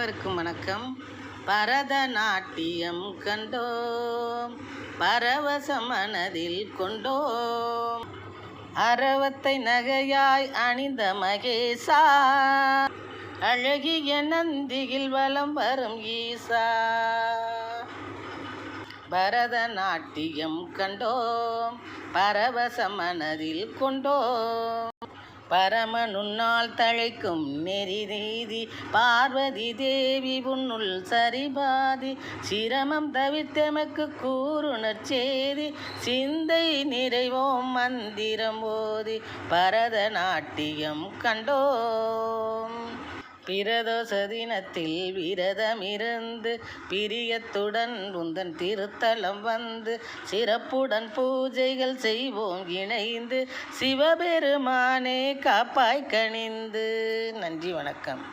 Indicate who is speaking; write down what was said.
Speaker 1: அனைவருக்கும் வணக்கம். பரதநாட்டியம் கண்டோம், பரவசம் மனதில் கொண்டோம். அரவத்தை நகையாய் அணிந்த மகேசா, அழகிய நந்தியில் வலம் வரும் ஈசா. பரதநாட்டியம் கண்டோம், பரவசம் மனதில் கொண்டோம். பரமனுன்னால் தழைக்கும் நெறி நீதி, பார்வதி தேவி உன்னுள் சரிபாதி. சிரமம் தவிர்த்தெமக்கு கூறுணர் சேதி, சிந்தை நிறைவோம் மந்திரம் ஓதி. பரதநாட்டியம் கண்டோம். பிரதோஷ தினத்தில் விரதமிருந்து பிரியத்துடன் உந்தன் திருத்தலம் வந்து, சிறப்புடன் பூஜைகள் செய்வோம் இணைந்து. சிவபெருமானே காப்பாய் கனிந்து. நன்றி, வணக்கம்.